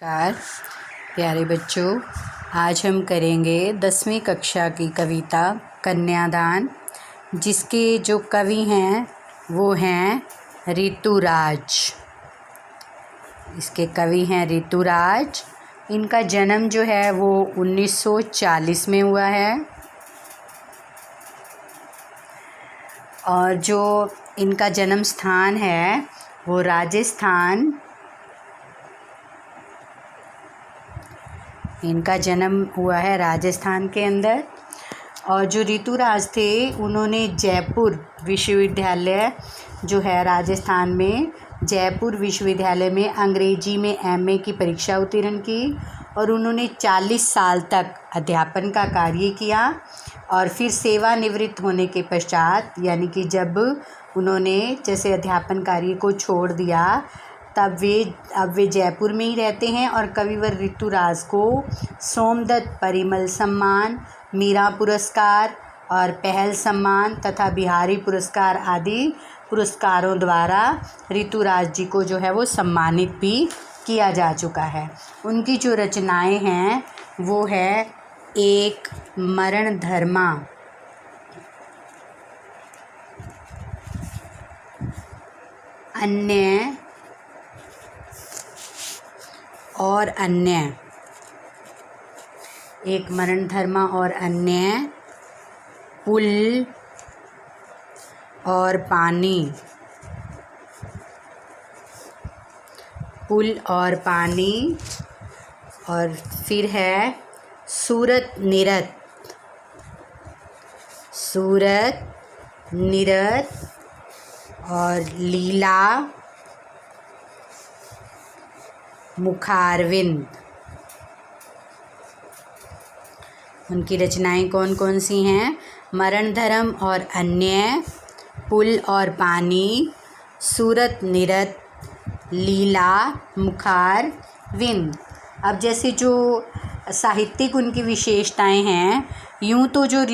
नमस्कार प्यारे बच्चों, आज हम करेंगे 10वीं कक्षा की कविता कन्यादान, जिसके जो कवि हैं वो हैं ऋतुराज। इसके कवि हैं ऋतुराज। इनका जन्म जो है वो 1940 में हुआ है और जो इनका जन्म स्थान है वो राजस्थान। इनका जन्म हुआ है राजस्थान के अंदर। और जो ऋतुराज थे उन्होंने जयपुर विश्वविद्यालय जो है राजस्थान में, जयपुर विश्वविद्यालय में अंग्रेजी में एमए की परीक्षा उत्तीर्ण की और उन्होंने 40 साल तक अध्यापन का कार्य किया। और फिर सेवानिवृत्त होने के पश्चात, यानी कि जब उन्होंने जैसे अध्यापन कार्य को छोड़ दिया, तब अब वे जयपुर में ही रहते हैं और कविवर ऋतुराज को सोमदत्त परिमल सम्मान, मीरा पुरस्कार और पहल सम्मान तथा बिहारी पुरस्कार आदि पुरस्कारों द्वारा ऋतुराज जी को जो है वो सम्मानित भी किया जा चुका है। उनकी जो रचनाएं हैं वो है एक मरण धर्मा, अन्य और अन्य, एक मरण धर्मा और अन्य, पुल और पानी, पुल और पानी, और फिर है सूरत निरत, सूरत निरत और लीला मुखारविंद। उनकी रचनाएं कौन कौन सी हैं? मरण धर्म और अन्य, पुल और पानी, सूरत निरत, लीला मुखारविंद। अब जैसे जो साहित्यिक उनकी विशेषताएं हैं, यूं तो जो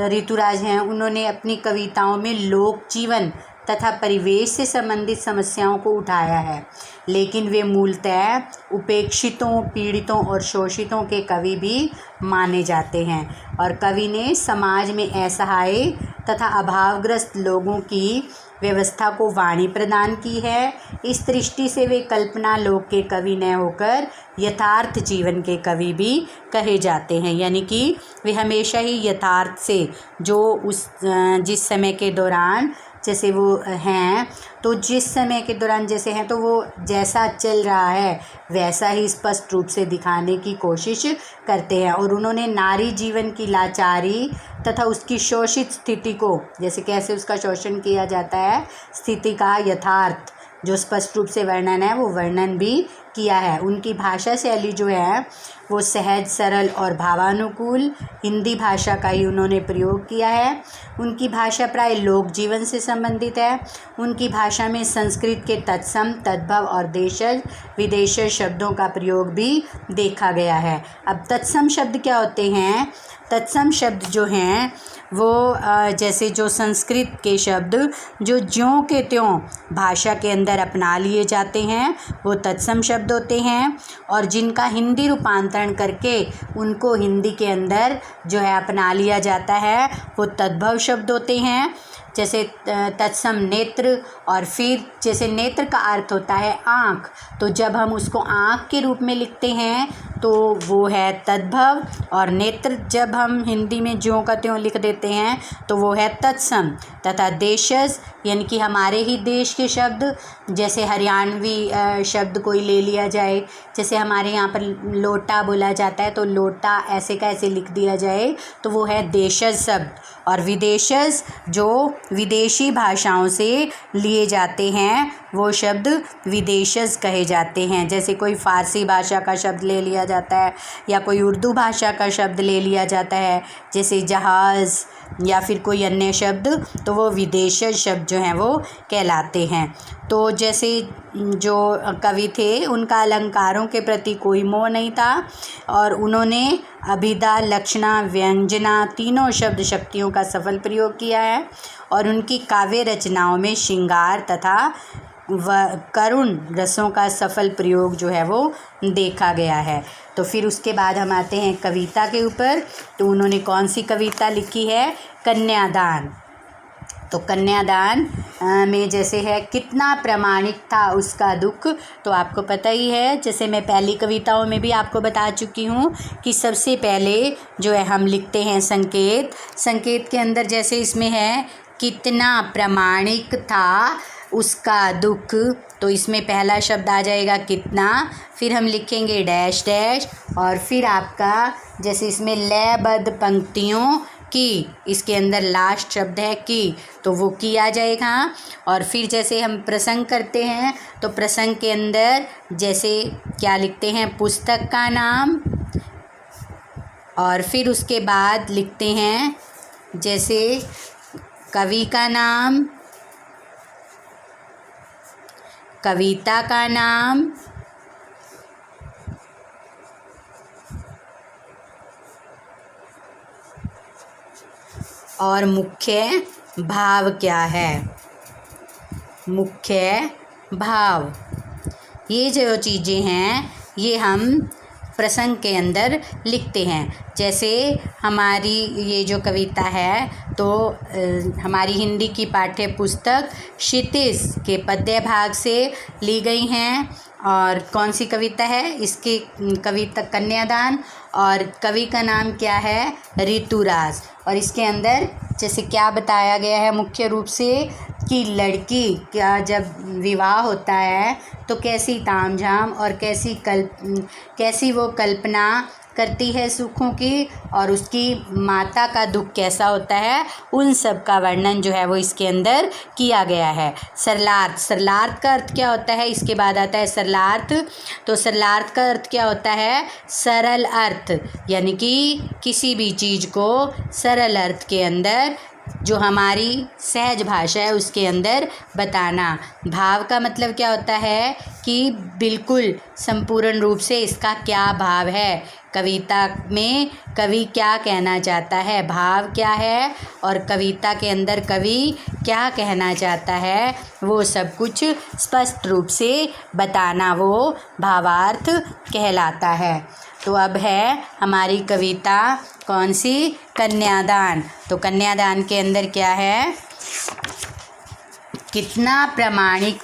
ऋतुराज हैं उन्होंने अपनी कविताओं में लोक जीवन तथा परिवेश से संबंधित समस्याओं को उठाया है, लेकिन वे मूलतः उपेक्षितों, पीड़ितों और शोषितों के कवि भी माने जाते हैं। और कवि ने समाज में असहाय तथा अभावग्रस्त लोगों की व्यवस्था को वाणी प्रदान की है। इस दृष्टि से वे कल्पना लोक के कवि न होकर यथार्थ जीवन के कवि भी कहे जाते हैं, यानी कि वे हमेशा ही यथार्थ से जो जिस समय के दौरान जैसे वो हैं, तो जिस समय के दौरान जैसे हैं तो वो जैसा चल रहा है वैसा ही स्पष्ट रूप से दिखाने की कोशिश करते हैं। और उन्होंने नारी जीवन की लाचारी तथा उसकी शोषित स्थिति को, जैसे कैसे उसका शोषण किया जाता है, स्थिति का यथार्थ जो स्पष्ट रूप से वर्णन है वो वर्णन भी किया है। उनकी भाषा शैली जो है वो सहज, सरल और भावानुकूल हिंदी भाषा का ही उन्होंने प्रयोग किया है। उनकी भाषा प्राय लोक जीवन से संबंधित है। उनकी भाषा में संस्कृत के तत्सम, तद्भव और देशज विदेशज शब्दों का प्रयोग भी देखा गया है। अब तत्सम शब्द क्या होते हैं? तत्सम शब्द जो हैं वो जैसे जो संस्कृत के शब्द जो ज्यों के त्यों भाषा के अंदर अपना लिए जाते हैं वो तत्सम शब्द होते हैं, और जिनका हिंदी रूपांतरण करके उनको हिंदी के अंदर जो है अपना लिया जाता है वो तद्भव शब्द होते हैं। जैसे तत्सम नेत्र, और फिर जैसे नेत्र का अर्थ होता है आँख, तो जब हम उसको आँख के रूप में लिखते हैं तो वो है तद्भव, और नेत्र जब हम हिंदी में ज्यों का त्यों लिख देते हैं तो वो है तत्सम। तथा देशज यानी कि हमारे ही देश के शब्द, जैसे हरियाणवी शब्द कोई ले लिया जाए, जैसे हमारे यहाँ पर लोटा बोला जाता है तो लोटा ऐसे का ऐसे लिख दिया जाए तो वो है देशज शब्द। और विदेशज जो विदेशी भाषाओं से लिए जाते हैं वो शब्द विदेशज कहे जाते हैं। जैसे कोई फ़ारसी भाषा का शब्द ले लिया जाता है या कोई उर्दू भाषा का शब्द ले लिया जाता है, जैसे जहाज़ या फिर कोई अन्य शब्द, तो वो विदेशज शब्द जो हैं वो कहलाते हैं। तो जैसे जो कवि थे उनका अलंकारों के प्रति कोई मोह नहीं था और उन्होंने अभिधा, लक्षणा, व्यंजना तीनों शब्द शक्तियों का सफल प्रयोग किया है और उनकी काव्य रचनाओं में श्रृंगार तथा करुण रसों का सफल प्रयोग जो है वो देखा गया है। तो फिर उसके बाद हम आते हैं कविता के ऊपर। तो उन्होंने कौन सी कविता लिखी है? कन्यादान। तो कन्यादान में जैसे है, कितना प्रामाणिक था उसका दुख। तो आपको पता ही है, जैसे मैं पहली कविताओं में भी आपको बता चुकी हूँ कि सबसे पहले जो है हम लिखते हैं संकेत। संकेत के अंदर जैसे इसमें है कितना प्रामाणिक था उसका दुख, तो इसमें पहला शब्द आ जाएगा कितना, फिर हम लिखेंगे डैश डैश, और फिर आपका जैसे इसमें लयबद्ध पंक्तियों की, इसके अंदर लास्ट शब्द है की, तो वो की आ जाएगा। और फिर जैसे हम प्रसंग करते हैं तो प्रसंग के अंदर जैसे क्या लिखते हैं? पुस्तक का नाम, और फिर उसके बाद लिखते हैं जैसे कवि का नाम, कविता का नाम, और मुख्य भाव क्या है? मुख्य भाव। ये जो चीज़ें हैं ये हम प्रसंग के अंदर लिखते हैं। जैसे हमारी ये जो कविता है तो हमारी हिंदी की पाठ्य पुस्तक क्षितिज के पद्य भाग से ली गई हैं। और कौन सी कविता है? इसकी कविता कन्यादान, और कवि का नाम क्या है? ऋतुराज। और इसके अंदर जैसे क्या बताया गया है मुख्य रूप से कि लड़की का जब विवाह होता है तो कैसी तामझाम और कैसी वो कल्पना करती है सुखों की, और उसकी माता का दुख कैसा होता है, उन सब का वर्णन जो है वो इसके अंदर किया गया है। सरलार्थ। सरलार्थ का अर्थ क्या होता है? इसके बाद आता है सरलार्थ। तो सरलार्थ का अर्थ क्या होता है? सरल अर्थ, यानी कि किसी भी चीज़ को सरल अर्थ के अंदर, जो हमारी सहज भाषा है उसके अंदर बताना। भाव का मतलब क्या होता है कि बिल्कुल संपूर्ण रूप से इसका क्या भाव है, कविता में कवि क्या कहना चाहता है, भाव क्या है, और कविता के अंदर कवि क्या कहना चाहता है, वो सब कुछ स्पष्ट रूप से बताना, वो भावार्थ कहलाता है। तो अब है हमारी कविता कौन सी? कन्यादान। तो कन्यादान के अंदर क्या है? कितना प्रामाणिक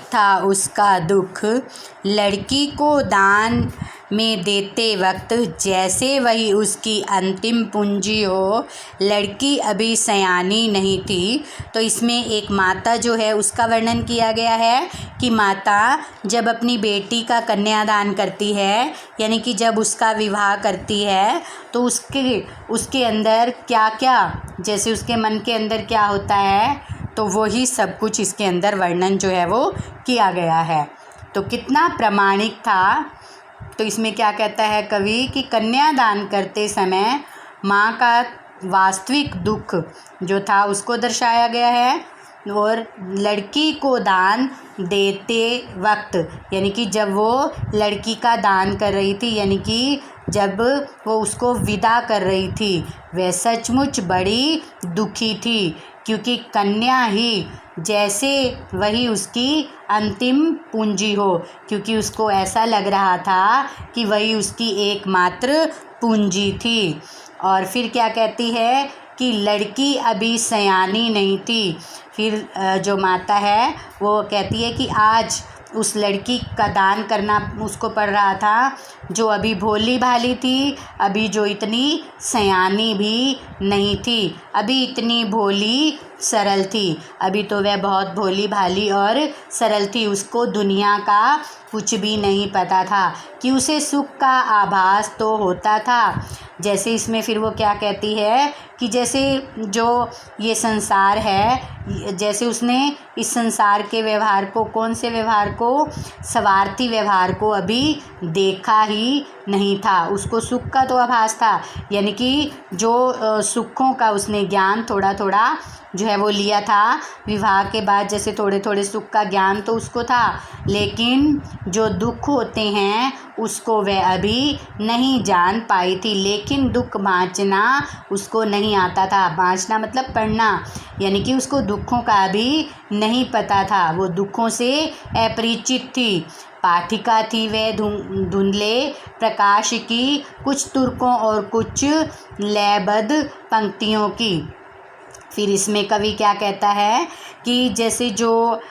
था उसका दुख, लड़की को दान में देते वक्त जैसे वही उसकी अंतिम पूंजी हो। लड़की अभी सयानी नहीं थी। तो इसमें एक माता जो है उसका वर्णन किया गया है कि माता जब अपनी बेटी का कन्यादान करती है, यानी कि जब उसका विवाह करती है, तो उसके अंदर क्या क्या, जैसे उसके मन के अंदर क्या होता है, तो वही सब कुछ इसके अंदर वर्णन जो है वो किया गया है। तो कितना प्रामाणिक था, तो इसमें क्या कहता है कवि कि कन्यादान करते समय माँ का वास्तविक दुख जो था उसको दर्शाया गया है, और लड़की को दान देते वक्त, यानी कि जब वो लड़की का दान कर रही थी, यानी कि जब वो उसको विदा कर रही थी, वह सचमुच बड़ी दुखी थी, क्योंकि कन्या ही जैसे वही उसकी अंतिम पूंजी हो, क्योंकि उसको ऐसा लग रहा था कि वही उसकी एकमात्र पूंजी थी। और फिर क्या कहती है कि लड़की अभी सयानी नहीं थी। फिर जो माता है वो कहती है कि आज उस लड़की का दान करना उसको पड़ रहा था जो अभी भोली भाली थी, अभी जो इतनी सयानी भी नहीं थी, अभी इतनी भोली सरल थी, अभी तो वह बहुत भोली भाली और सरल थी। उसको दुनिया का कुछ भी नहीं पता था कि उसे सुख का आभास तो होता था। जैसे इसमें फिर वो क्या कहती है कि जैसे जो ये संसार है, जैसे उसने इस संसार के व्यवहार को, कौन से व्यवहार को, स्वार्थी व्यवहार को अभी देखा ही नहीं था, उसको सुख का तो आभास था, यानी कि जो सुखों का उसने ज्ञान थोड़ा थोड़ा जो है वो लिया था विवाह के बाद, जैसे थोड़े थोड़े सुख का ज्ञान तो उसको था, लेकिन जो दुख होते हैं उसको वह अभी नहीं जान पाई थी। लेकिन दुख बाँचना उसको नहीं आता था, बाँचना मतलब पढ़ना, यानी कि उसको दुखों का अभी नहीं पता था, वो दुखों से अपरिचित थी। पाठिका थी वह धुंधले प्रकाश की, कुछ तुर्कों और कुछ लयबद्ध पंक्तियों की। फिर इसमें कवि क्या कहता है कि जैसे जो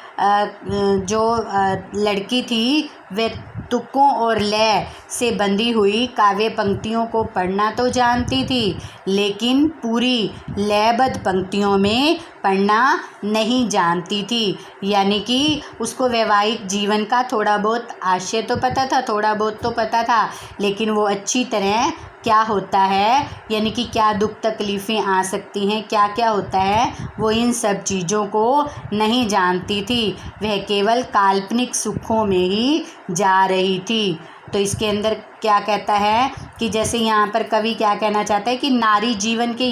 लड़की थी वह तुकों और लय से बंधी हुई काव्य पंक्तियों को पढ़ना तो जानती थी, लेकिन पूरी लयबद्ध पंक्तियों में पढ़ना नहीं जानती थी। यानी कि उसको वैवाहिक जीवन का थोड़ा बहुत आशय तो पता था, थोड़ा बहुत तो पता था, लेकिन वो अच्छी तरह क्या होता है, यानी कि क्या दुख तकलीफ़ें आ सकती हैं, क्या क्या होता है, वो इन सब चीज़ों को नहीं जानती थी। वह केवल काल्पनिक सुखों में ही जा रही थी। तो इसके अंदर क्या कहता है कि जैसे यहाँ पर कवि क्या कहना चाहता है कि नारी जीवन के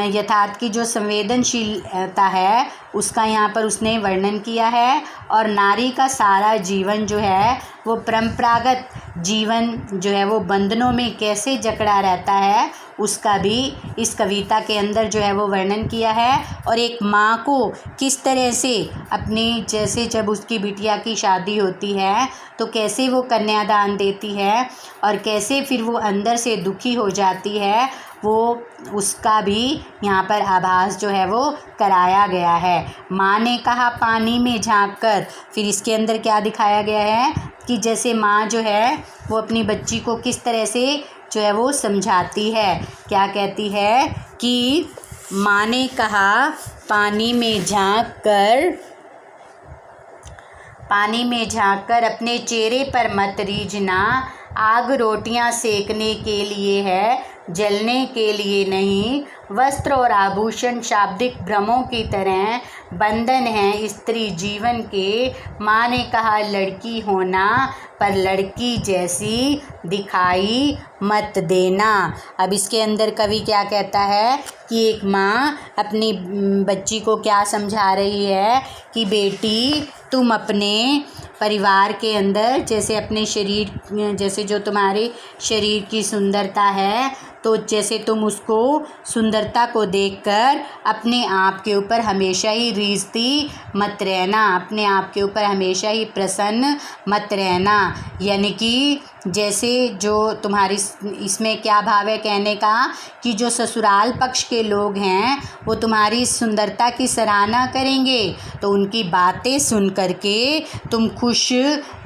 यथार्थ की जो संवेदनशीलता है उसका यहाँ पर उसने वर्णन किया है, और नारी का सारा जीवन जो है वो परंपरागत जीवन जो है वो बंधनों में कैसे जकड़ा रहता है उसका भी इस कविता के अंदर जो है वो वर्णन किया है। और एक माँ को किस तरह से अपनी, जैसे जब उसकी बिटिया की शादी होती है तो कैसे वो कन्यादान देती है और कैसे फिर वो अंदर से दुखी हो जाती है, वो उसका भी यहाँ पर आभास जो है वो कराया गया है। माँ ने कहा पानी में झाँक कर, फिर इसके अंदर क्या दिखाया गया है कि जैसे माँ जो है वो अपनी बच्ची को किस तरह से जो है वो समझाती है। क्या कहती है कि माँ ने कहा पानी में झाँक कर अपने चेहरे पर मत रीझना, आग रोटियां सेकने के लिए है, जलने के लिए नहीं। वस्त्र और आभूषण शाब्दिक भ्रमों की तरह बंधन है स्त्री जीवन के। माँ ने कहा लड़की होना, पर लड़की जैसी दिखाई मत देना। अब इसके अंदर कवि क्या कहता है कि एक माँ अपनी बच्ची को क्या समझा रही है कि बेटी तुम अपने परिवार के अंदर जैसे अपने शरीर, जैसे जो तुम्हारे शरीर की सुंदरता है, तो जैसे तुम उसको सुंदरता को देखकर अपने आप के ऊपर हमेशा ही रीझती मत रहना, अपने आप के ऊपर हमेशा ही प्रसन्न मत रहना। यानी कि जैसे जो तुम्हारी, इसमें क्या भाव है कहने का कि जो ससुराल पक्ष के लोग हैं वो तुम्हारी सुंदरता की सराहना करेंगे तो उनकी बातें सुन करके तुम खुश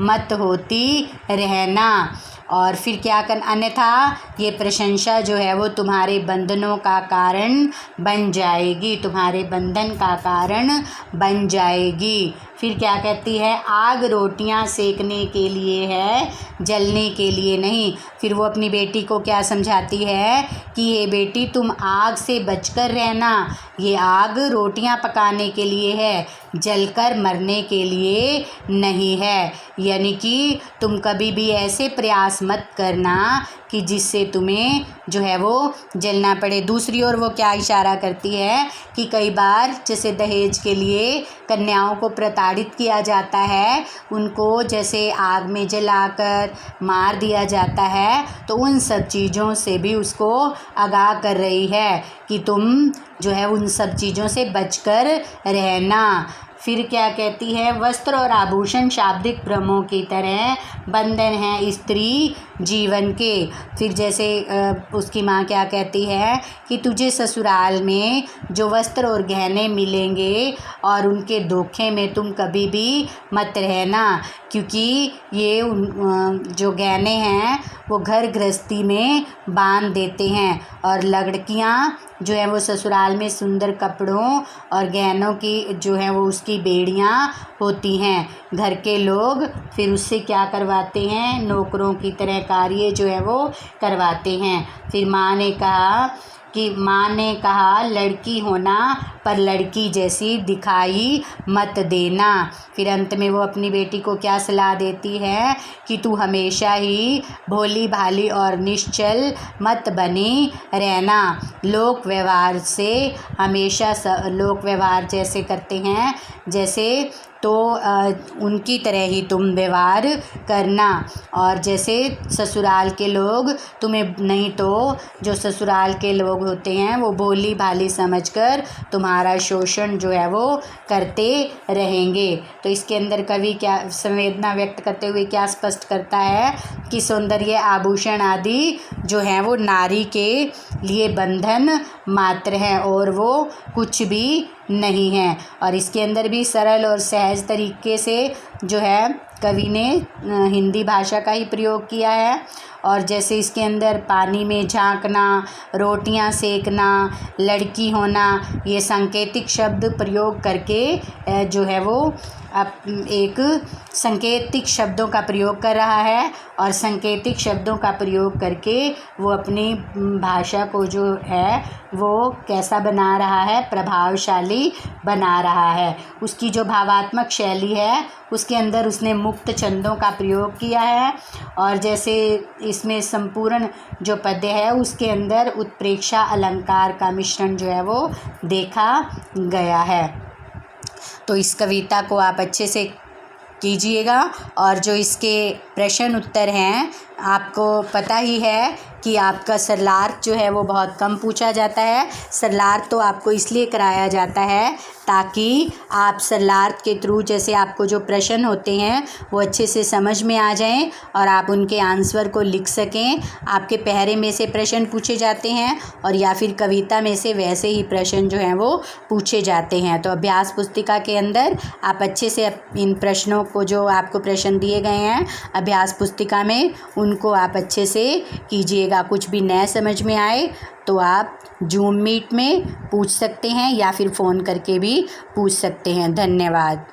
मत होती रहना। और फिर क्या कर, अन्यथा ये प्रशंसा जो है वो तुम्हारे बंधनों का कारण बन जाएगी, तुम्हारे बंधन का कारण बन जाएगी। फिर क्या कहती है, आग रोटियां सेकने के लिए है, जलने के लिए नहीं। फिर वो अपनी बेटी को क्या समझाती है कि ये बेटी तुम आग से बचकर रहना, ये आग रोटियां पकाने के लिए है, जलकर मरने के लिए नहीं है। यानी कि तुम कभी भी ऐसे प्रयास मत करना कि जिससे तुम्हें जो है वो जलना पड़े। दूसरी ओर वो क्या इशारा करती है कि कई बार जैसे दहेज के लिए कन्याओं को प्रताड़ित किया जाता है, उनको जैसे आग में जलाकर मार दिया जाता है, तो उन सब चीज़ों से भी उसको आगाह कर रही है कि तुम जो है उन सब चीज़ों से बचकर रहना। फिर क्या कहती है, वस्त्र और आभूषण शाब्दिक भ्रमों की तरह बंधन है स्त्री जीवन के। फिर जैसे उसकी माँ क्या कहती है कि तुझे ससुराल में जो वस्त्र और गहने मिलेंगे और उनके धोखे में तुम कभी भी मत रहना, क्योंकि ये जो गहने हैं वो घर गृहस्थी में बांध देते हैं, और लड़कियाँ जो है वो ससुराल में सुंदर कपड़ों और गहनों की जो है वो उसकी बेड़ियाँ होती हैं। घर के लोग फिर उससे क्या करवाते हैं, नौकरों की तरह कार्य जो है वो करवाते हैं। फिर माँ ने कहा लड़की होना, पर लड़की जैसी दिखाई मत देना। फिर अंत में वो अपनी बेटी को क्या सलाह देती है कि तू हमेशा ही भोली भाली और निश्चल मत बनी रहना। लोक व्यवहार से हमेशा लोक व्यवहार जैसे करते हैं जैसे तो उनकी तरह ही तुम व्यवहार करना। और जैसे ससुराल के लोग तुम्हें, नहीं तो जो ससुराल के लोग होते हैं वो भोली भाली समझकर तुम्हारा शोषण जो है वो करते रहेंगे। तो इसके अंदर कवि क्या संवेदना व्यक्त करते हुए क्या स्पष्ट करता है कि सौंदर्य आभूषण आदि जो हैं वो नारी के लिए बंधन मात्र हैं और वो कुछ भी नहीं है। और इसके अंदर भी सरल और सहज तरीके से जो है कवि ने हिंदी भाषा का ही प्रयोग किया है। और जैसे इसके अंदर पानी में झांकना, रोटियां सेकना, लड़की होना, ये सांकेतिक शब्द प्रयोग करके जो है वो एक सांकेतिक शब्दों का प्रयोग कर रहा है और सांकेतिक शब्दों का प्रयोग करके वो अपनी भाषा को जो है वो कैसा बना रहा है, प्रभावशाली बना रहा है। उसकी जो भावात्मक शैली है उसके अंदर उसने मुक्त छंदों का प्रयोग किया है। और जैसे इसमें संपूर्ण जो पद्य है उसके अंदर उत्प्रेक्षा अलंकार का मिश्रण जो है वो देखा गया है। तो इस कविता को आप अच्छे से कीजिएगा। और जो इसके प्रश्न उत्तर हैं, आपको पता ही है कि आपका सरलार्थ जो है वो बहुत कम पूछा जाता है। सरलार्थ तो आपको इसलिए कराया जाता है ताकि आप सरलार्थ के थ्रू जैसे आपको जो प्रश्न होते हैं वो अच्छे से समझ में आ जाएं और आप उनके आंसर को लिख सकें। आपके पहरे में से प्रश्न पूछे जाते हैं और या फिर कविता में से वैसे ही प्रश्न जो हैं वो पूछे जाते हैं। तो अभ्यास पुस्तिका के अंदर आप अच्छे से इन प्रश्नों को, जो आपको प्रश्न दिए गए हैं अभ्यास पुस्तिका में, उनको आप अच्छे से कीजिएगा। कुछ भी नया समझ में आए तो आप जूम मीट में पूछ सकते हैं या फिर फ़ोन करके भी पूछ सकते हैं। धन्यवाद।